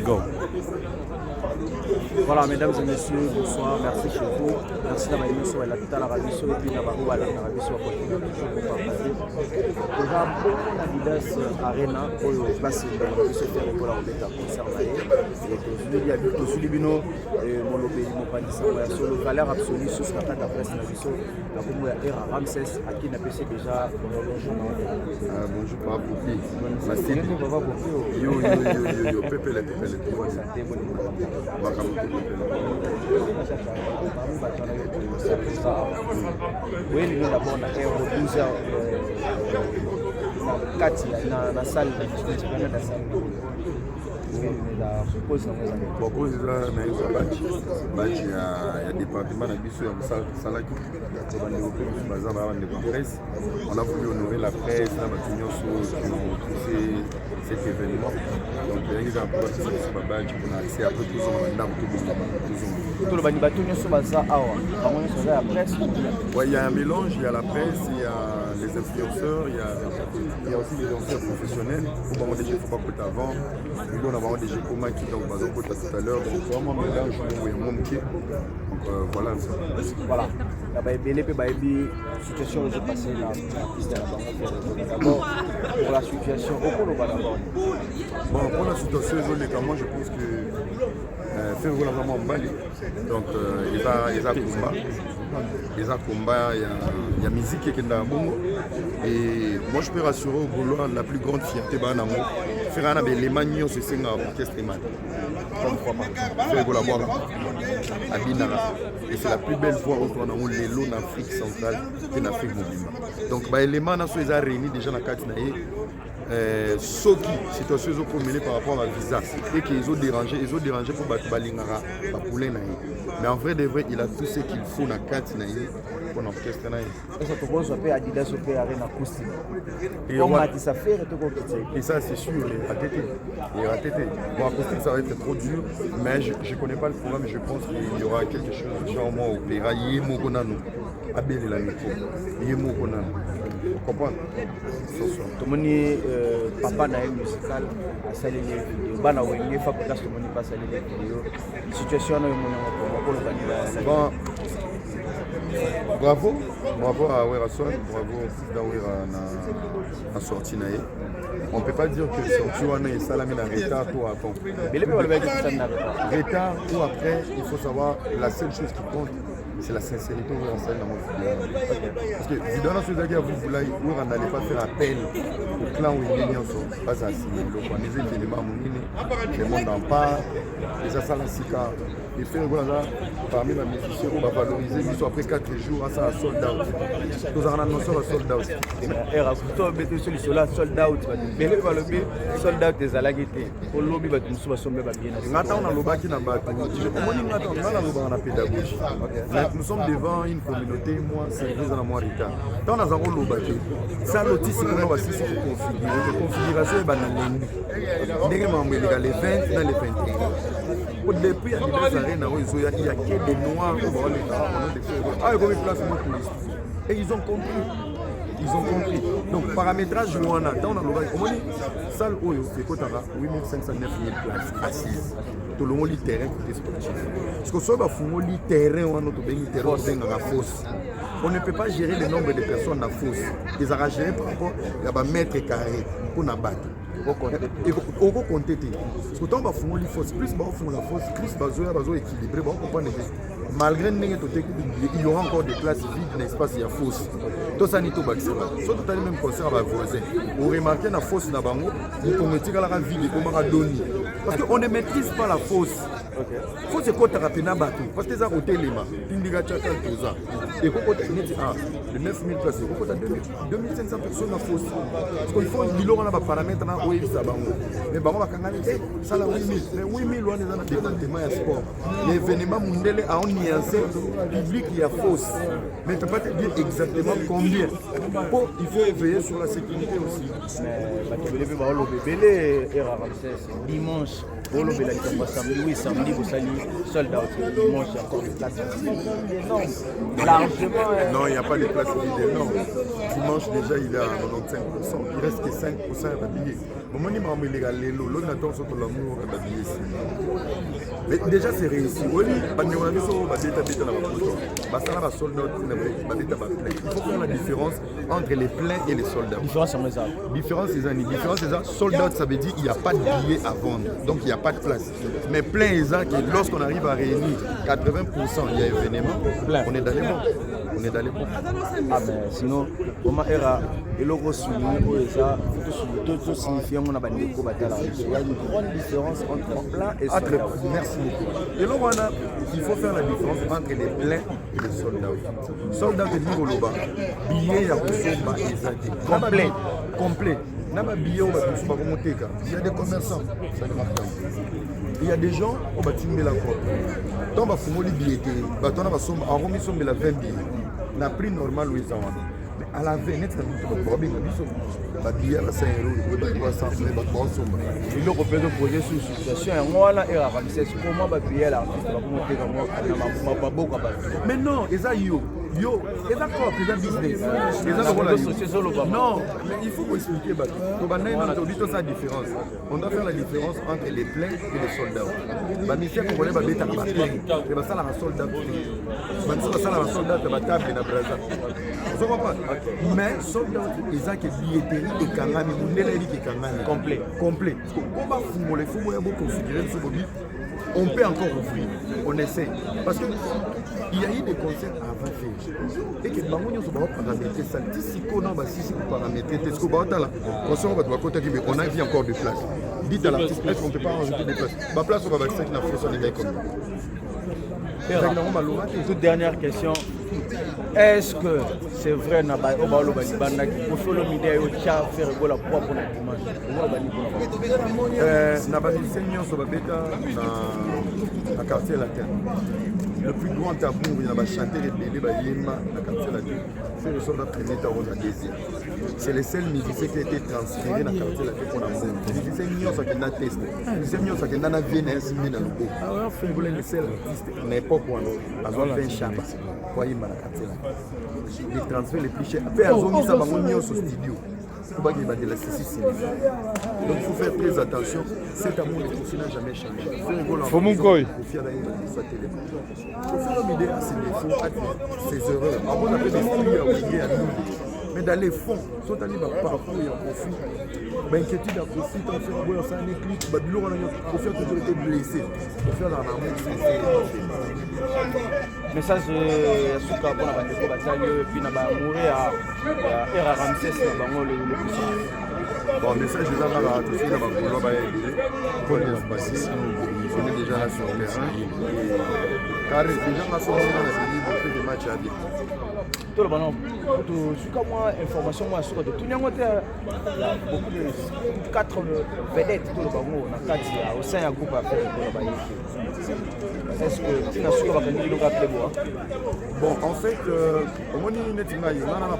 Go. Voilà, mesdames et messieurs, bonsoir, merci chez vous. Merci d'avoir émis sur la totale radio, et puis d'avoir ouvert la radio sur la continuer toujours pour partager. Déjà, beaucoup d'Adidas Arena, pour le place de se faire pour la route à concert. Et il y a du Sulibino, mon lobby, mon panier, sur le valeur absolue, sur ce qu'on a de la presse, la vision, la Congo Era Ramsès, à qui n'a pas déjà bonjour. Bonjour, Papa Poupi. Yo, Pepe, oui, nous d'abord on a fait 12 heures na salle de bokozi eza na yezo bachi ya département na biso ya mosalaki bandeko mpe biso baza bandeko ya presse. On a voulu honorer la presse na bato nyonso qui ont poussé cet événement. Donc yangi eza mpo batisa biso babaji mpona accès apres tozonga bandako tozonga tolobani bato nyonso baza awa bango nyonso baza ya presse. Ouais, il y a un mélange, il y a la presse, il y a les influenceurs, il y a aussi les influenceurs professionnels. Pour avoir des gens, il ne faut pas côté avant. Nous, on a vraiment des gens comme qui donc par exemple tout à l'heure. Donc vraiment mélange, donc voilà. Voilà. La situation est passée là. D'abord, pour la situation, au cours de bon, pour la situation, moi je pense que faire vraiment Bali. Donc il y a combat. Il y a musique qui est dans le monde. Et moi je peux rassurer au boulot la plus grande fierté dans le monde. Faire un les manions c'est un orchestre et faire collaborer à Binara. Et c'est la plus belle fois où on a les lots en Afrique centrale et en Afrique mobile. Donc les manions sont réunis déjà dans la carte. Ceux qui situation sont mêlées par rapport à la visa et qu'ils ont dérangé pour battre Balingara, mais en vrai de vrai, il a tout ce qu'il faut dans la carte pour l'orchestre. Et ça c'est sûr, il va têter. Bon, acoustique ça va être trop dur, mais je ne connais pas le programme, mais je pense qu'il y aura quelque chose genre moi opéra Yemogonano. Abel et la micro. Yemogonano. Vous comprenez? Tomoni papa na musical a salé les vidéos. Bana wenge fa podcast tomoni pas salé les vidéos. Situation na yemo pour le banira. Bon. Bravo à Werason, bravo d'Awera na sortie nae. On peut pas dire que sortie wana est salami na retard ou avant. Retard ou après, il faut savoir la seule chose qui compte. C'est la sincérité où on s'est dans mon vidéo. Parce que Zidane, si vous voulez, on n'allait pas faire appel au clan où il est en pas à signer. Donc on est des éléments le monde en part, et ça la sika. Et faire voilà, parmi les musiciens, on va valoriser, mais après 4 jours, ça a sold out. Nous avons annoncé le sold out. Et raconte, mettez sur le sold out. Mais le sold out des alaguetés. Pour l'objet, nous sommes bien. Maintenant, on a l'objet qui n'a pas on a pédagogie. Nous sommes devant une communauté, moi, c'est dans mon retard. Quand on a un l'objet, ça l'outil, c'est qu'on va configurer. La configuration est banale. Les 20 dans les 21. Depuis il y a que des noirs et ils ont compris. Donc paramétrage on a dans la salle où c'est quoi 8500 9000 places assises. Tout le monde terrain côté sportif. Parce que soit va fouiller le terrain on a terrain dans la fosse. On ne peut pas gérer le nombre de personnes dans la fosse. Ils ont géré par rapport à mètre carré pour na battre. On va compter. Parce que quand on va fouiller la fosse, plus on va fouiller la fosse, plus on va équilibrer, on va comprendre. Malgré il y aura encore des places vides, n'est-ce il y a fosse. Tout ça n'est pas baxé. Soit tout à même concert à voisin. On remarque la fosse là-bas, vous commettez la ville et comment donner. Parce qu'on ne maîtrise pas la fosse. Il faut se côté rapide parce que ça a été les mains. Et pourquoi de 9000 places, pourquoi 2500 personnes à fosse. Parce qu'il faut un a paramètres dans oui ça va. Mais bon on va canaliser ça la 8000. Mais 8000 on est dans le département de sport. L'événement mondial a un nuancé public il y a fosse. Mais tu ne peux pas te dire exactement combien. Bon, il faut veiller sur la sécurité aussi. Mais dimanche. Oui, samedi dit que ça sold out dimanche encore des places énormes largement non il n'y a pas de places énormes dimanche déjà il est à 95%, il reste que 5% à billets. Moment ni maman il est lelo l'on attend sur l'amour à billets ici. Mais déjà c'est réussi. Oui, parce qu'on a vu sur bêta la photo. Bah ça va sold out bêta plein. Il faut faire la différence entre les pleins et les sold out. Différence c'est ça. Différence c'est ça. Sold out ça veut dire il n'y a pas de billets à vendre. Donc il n'y a pas de place. Mais plein c'est ça que lorsqu'on arrive à réunir 80% il y a événement, on est dans les bons. On est dans les bons. Ah ben sinon comment era et le gros souligner ça tout signifie on a banni ko batala. Il y a une grande différence entre plein et sold out. Merci beaucoup. Et là il faut faire la différence entre les pleins et les sold out. Sold out est dit au loba. Billet ya kusomba ezati. Complet. Naba billet au batu pas monter ka. Il y a des commerçants, ça ne marche pas. Il y a des gens au batu la quoi. Tant ba fumoli billet bato na ba somba en remis sombe la 20 billets. Na prix normal oui ça va. Mais à la veille net ça nous pas bien biso. Ba billet à 5 €, ba 300 mais ba bon somba. Il le repère de projet sous situation et moi là era c'est comment ba billet là va monter comme moi pas beaucoup pas. Mais non, eza yo, eza quoi, eza business. Eza quoi là? Non, mais il faut expliquer bah. On dit toute sa différence. On doit faire la différence entre les pleins et les soldats. Bah monsieur qu'on connaît bah bêta pas. Et bah ça la soldat. Bah ça la soldat bah table na Brazza. Vous comprenez? Mais soldat eza que billetterie et kangami, mundela dit que kangami complet. Parce que on va fumer ya beaucoup configurer ce bobi. On peut encore ouvrir, on essaie. Parce qu'il y a eu des concerts avant faire. Et que les gens vont paramétrer ça. Si on a paramétrer, est-ce qu'on va là? On a vu encore des places. Dites à l'artiste, est-ce qu'on ne peut pas rajouter des places? Ma place, on va vacciner qui n'a fait sur les gars comme nous. Toute dernière question. Est-ce que c'est vrai que pour faire le midi, il faut faire la propre image? Na quartier latin. Le plus grand tabou, il y a chanter et bébé Bayema na quartier latin. C'est le soldat premier tarot à désir. C'est le seul musicien qui a été transféré dans le quartier latin pour la mort. Les musiciens sont qui ont testé. Les musiciens sont qui ont véné ainsi dans le go. Alors, il faut le seul artiste. Mais pas pour nous. Avant de faire chaba. Voyez ma quartier latin. Les transferts les plus chers. Après, ils ont mis ça dans mon studio. Donc il faut faire très attention. Cet amour de Kofi n'a jamais changé. Faut mon coin. Kofi a une idée à ses défauts, ses erreurs. Avant on appelle des filles à oublier à nous. Mais dans les fonds, soit on a parcours et un profit. Inquiétude à profit, on fait un boy, on fait un éclipse, on fait toujours été blessé. On fait un amour. Message suka pour la bataille bataille puis na ba mourir à era Ramsès na bango le bon message déjà là à tous na ba kolo ba aider pour les passer on est déjà là sur le terrain car déjà on a sorti de match à dire tout le ballon tout suka moi information moi suka de tout nyango te beaucoup de 4 vedettes tout le bango na kati au sein ya groupe après pour la bailler. Est-ce que tu n'as su pas que nous avons bon, en fait, au moment où on a un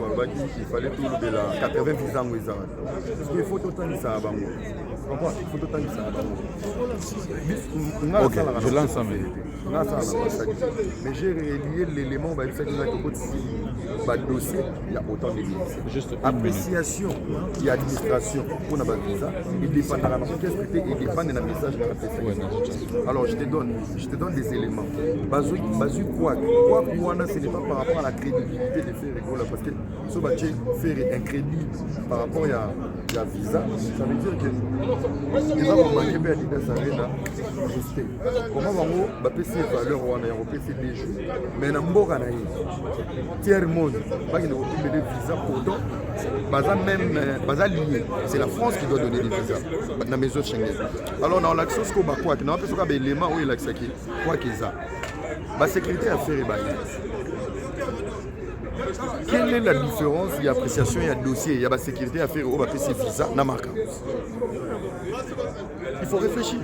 problème, il fallait tout le de la 80 ans. Parce qu'il faut tout le temps ça avant. Il faut tout le temps ça. Ok, je lance ça. Mais j'ai relié l'élément, on va dire que le dossier, il y a autant de juste appréciation et administration pour la visa, il dépend de la responsabilité, il dépend de la message de la personne. Alors je te donne des éléments. Basu quoi ce n'est pas par rapport à la crédibilité de faire rigoler parce que ce bâtiment faire incrédible par rapport à visa, ça veut dire que les gens vont manquer à l'idée Arena respect. Comment on va passer valeur en Europe c'est des jours. Mais dans Mboka na tiers monde, pas qu'il ne va pas des visas pourtant baza lié. C'est la France qui doit donner des visas dans mes autres Schengen. Alors dans l'action ce qu'on va quoi, dans l'action des éléments où il a accès quoi qu'ils ça. La sécurité à faire quelle est la différence? Il y a appréciation, il y a dossier, il y a la sécurité à faire au ces visa na marque. Il faut réfléchir.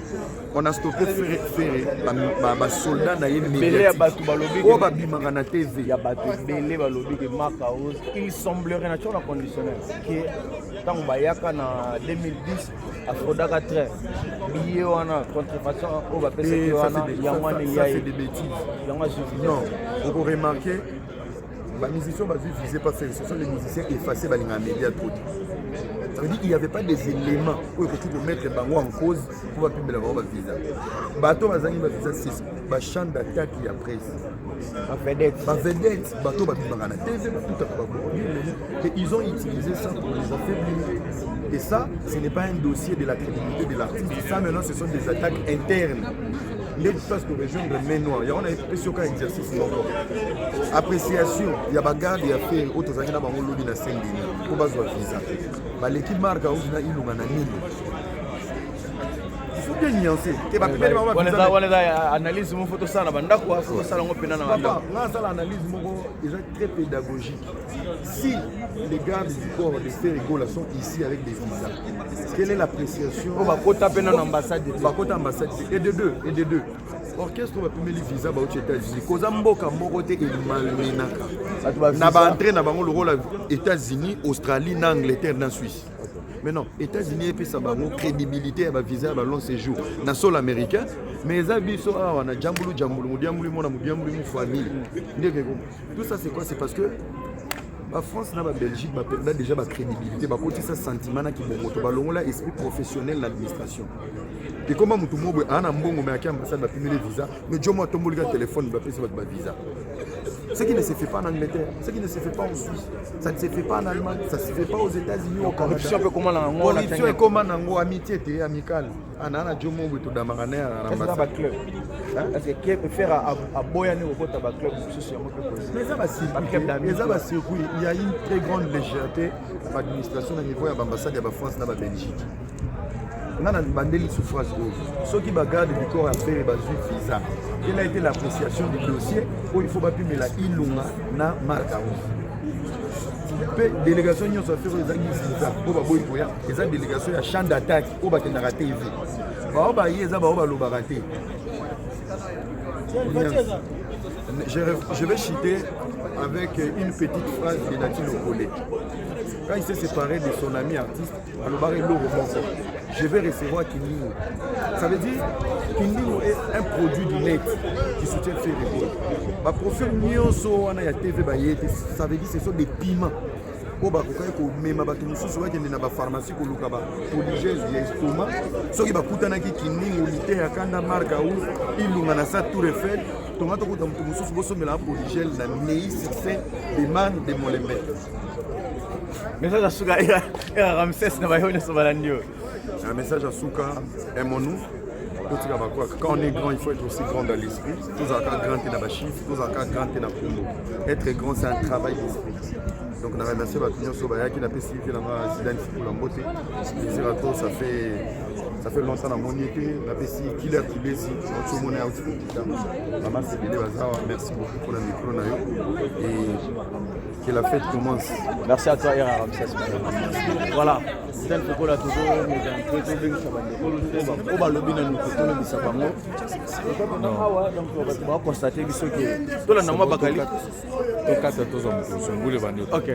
On a stoppé faire soldats na yé médiatique. Oh ba bimanga na TV. Il y a battu belé balobi que marque il semblerait naturellement conditionnel que tant bayaka na 2010 Afrodaka très billet wana contrefaçon on va passer que wana ça c'est des bêtises. Non, vous pouvez remarquer les musiciens visés pas faire, ce sont les musiciens effacés par les médias trop. Ça veut dire qu'il n'y avait pas des éléments où tu peux mettre bango en cause pour pas publier la visa. Bateau bazangi ba visa 6, ba champ d'attaque il y a presse. Ba vedette, bateau ba bimanga na TV tout à. Et ils ont utilisé ça pour les affaiblir. Et ça, ce n'est pas un dossier de la crédibilité de l'artiste. Ça maintenant ce sont des attaques internes. Les parce que rejoindre main noire, il y a un sur un exercice encore. Appréciation, il y a bagarre, il y a fait autres années dans le lobby na scène pour baser visa. Bah l'équipe marque a aussi na ilungana nini. Il faut bien nuancer. Que ba pembe ba visa. On a analyse mon photo ça na banda quoi, photo ça ngo pena na banda. Papa, là ça l'analyse moko déjà très pédagogique. Si les gardes du corps de Ferrigo sont ici avec des visas, quelle est l'appréciation? On va taper dans l'ambassade. Et de deux. Orchestre va payer les visas aux États-Unis. Koza mboka moko te malmenaka. Na ba entrer na bango le rôle États-Unis, Australie, Angleterre, na Suisse. Mais non, États-Unis et puis ça va crédibilité à visa à long séjour. Na sol américain, mais les abisso on a jambulu mu famille. Tout ça c'est quoi? C'est parce que la France et la Belgique ont déjà la crédibilité, ils ont un sentiment qui est un esprit professionnel de l'administration. Et comment tout le monde a un bon moment à l'ambassade de les visas, mais je m'ai tombé le téléphone pour payer votre visa. Ce qui ne se fait pas en Angleterre, ce qui ne se fait pas en Suisse, ça ne se fait pas en Allemagne, ça ne se fait pas aux États-Unis. La corruption est comment là? Corruption est comment là? Amitié et amicale. Anana Jomo to damarane à l'ambassade. Est-ce que peut faire à Boyane au côté de club mais ça va circuit. Il y a une très grande légèreté à l'administration au niveau de l'ambassade de la France et de la Belgique. On a une souffrance. Ceux qui regardent du corps à faire les visa. Quelle a été l'appréciation du dossier où il faut pas plus mais la ilunga na marca. Délégation nous a fait les visa pour ba boy poya. Les délégation à champ d'attaque au ba na TV. Ba ba yeza ba ba lo ba raté. Je vais citer avec une petite phrase de Nathan Okole. Quand il s'est séparé de son ami artiste, je vais recevoir Kindingo. Ça veut dire que Kindingo est un produit du net qui soutient Ferrigo. Ma profil Nyonso, ça veut dire que ce sont des piments. Po ba kokai ko mema bato mususu bakende na ba pharmacie ko luka ba polygèse ya estomac soki bakutana ki kiningo lite ya kanda marka ou ilunga na sa Tour Eiffel tomato ko mutu mususu bosomela polygèse na nei succès de man de Molembe. Message à Souka et à Ramsès na ba yone so balandio. Un message à Souka, aimons-nous. Quand on est grand, il faut être aussi grand dans l'esprit. Tous en cas grand et dans la chiffre, tous en cas grand et dans le monde. Être grand, c'est un travail d'esprit. Donc, on a remercié Batunio Sobaya qui n'a pas suivi la Zidane pour la beauté. Ça fait longtemps dans mon été. On a pas suivi Killer Kibesi. On a aussi Maman Sebele Bazawa. Merci beaucoup pour le micro. Et que la fête commence. Merci à toi, Ira Ramsès. Voilà. Zidane Fokola toujours, nous avons très bien on va le bien nous côté le bisabango. Donc on va constater que tout le monde bakali. Ok.